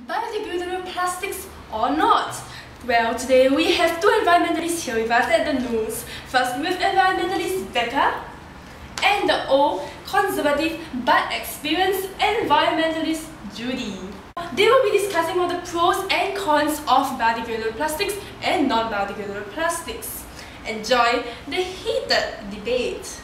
Biodegradable plastics or not? Well, today we have two environmentalists here with us at the news. First with environmentalist Becca and the old, conservative but experienced environmentalist Judy. They will be discussing all the pros and cons of biodegradable plastics and non-biodegradable plastics. Enjoy the heated debate.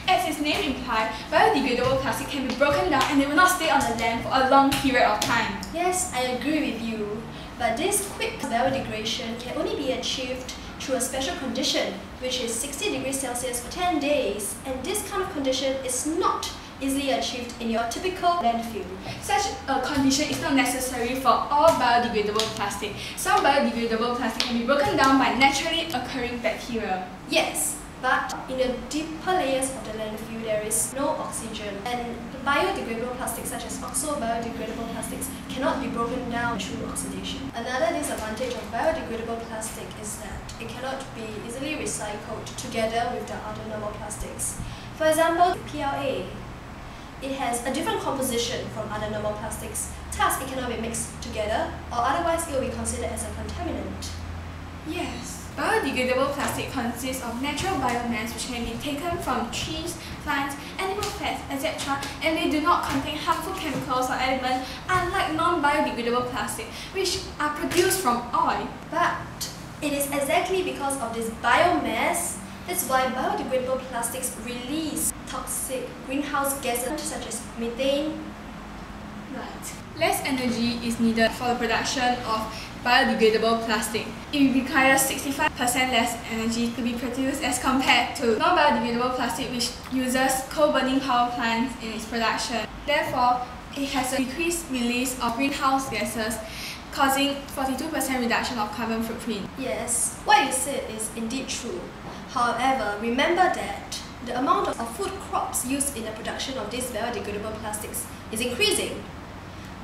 As its name implies, biodegradable plastic can be broken down and they will not stay on the land for a long period of time. Yes, I agree with you. But this quick biodegradation can only be achieved through a special condition, which is 60 degrees Celsius for 10 days. And this kind of condition is not easily achieved in your typical landfill. Such a condition is not necessary for all biodegradable plastic. Some biodegradable plastic can be broken down by naturally occurring bacteria. Yes, but in the deeper layers of the landfill there is no oxygen, and biodegradable plastics such as oxo-biodegradable plastics cannot be broken down through oxidation. Another disadvantage of biodegradable plastic is that it cannot be easily recycled together with the other normal plastics. For example, PLA. It has a different composition from other normal plastics, thus it cannot be mixed together, or otherwise it will be considered as a contaminant. Yes, biodegradable plastic consists of natural biomass which can be taken from trees, plants, animal fats, etc. and they do not contain harmful chemicals or elements, unlike non-biodegradable plastic which are produced from oil. But it is exactly because of this biomass that's why biodegradable plastics release toxic greenhouse gases such as methane. Right. Less energy is needed for the production of biodegradable plastic. It requires 65% less energy to be produced as compared to non-biodegradable plastic which uses coal-burning power plants in its production. Therefore, it has a decreased release of greenhouse gases, causing 42% reduction of carbon footprint. Yes, what you said is indeed true. However, remember that the amount of food crops used in the production of these biodegradable plastics is increasing.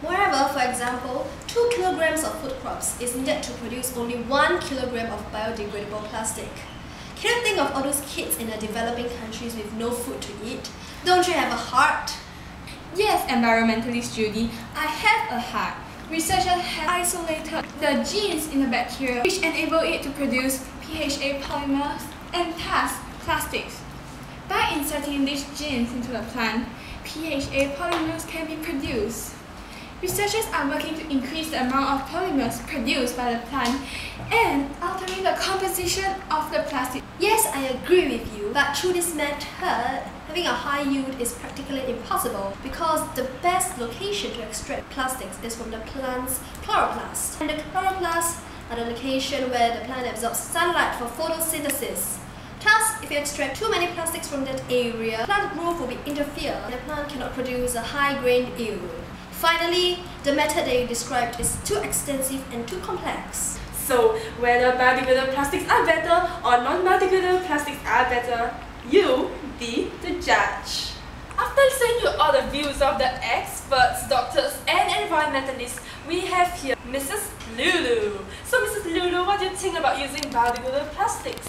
Moreover, for example, 2 kilograms of food crops is needed to produce only 1 kilogram of biodegradable plastic. Can you think of all those kids in the developing countries with no food to eat? Don't you have a heart? Yes, environmentalist Judy, I have a heart. Researchers have isolated the genes in the bacteria which enable it to produce PHA polymers and thus plastics. By inserting these genes into the plant, PHA polymers can be produced. Researchers are working to increase the amount of polymers produced by the plant and altering the composition of the plastic. Yes, I agree with you, but through this method, having a high yield is practically impossible because the best location to extract plastics is from the plant's chloroplasts. And the chloroplasts are the location where the plant absorbs sunlight for photosynthesis. Thus, if you extract too many plastics from that area, plant growth will be interfered and the plant cannot produce a high-grained yield. Finally, the method that you described is too extensive and too complex. So, whether biodegradable plastics are better or non-biodegradable plastics are better, you be the judge. After listening to all the views of the experts, doctors and environmentalists, we have here Mrs. Lulu. So Mrs. Lulu, what do you think about using biodegradable plastics?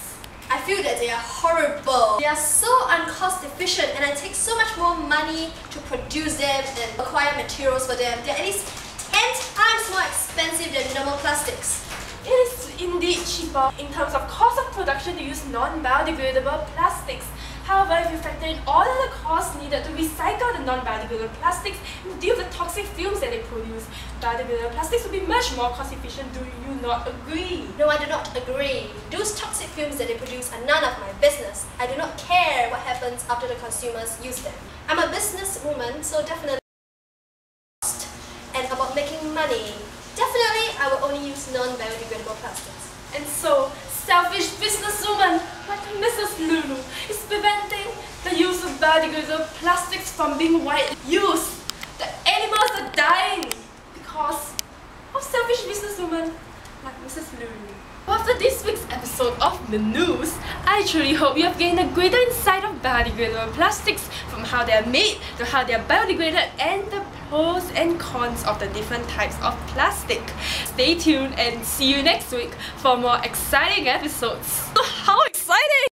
I feel that they are horrible. They are so uncost efficient and it takes so much more money to produce them and acquire materials for them. They're at least 10 times more expensive than normal plastics. It is indeed cheaper in terms of cost of production to use non-biodegradable plastics. However, if you factor in all of the costs needed to recycle the non-biodegradable plastics and deal with the toxic fumes that they produce, biodegradable plastics will be much more cost efficient. Do you not agree? No, I do not agree. Those toxic fumes that they produce are none of my business. I do not care what happens after the consumers use them. I'm a businesswoman, so definitely cost and about making money. Definitely, I will only use non-biodegradable plastics. And so, selfish businesswoman like Mrs. Lulu is preventing the use of biodegradable plastics from being widely used. The animals are dying because of selfish businesswomen like Mrs. Lulu. After this week's episode of the news, I truly hope you have gained a greater insight of biodegradable plastics, from how they are made to how they are biodegraded and the pros and cons of the different types of plastic. Stay tuned and see you next week for more exciting episodes. How exciting!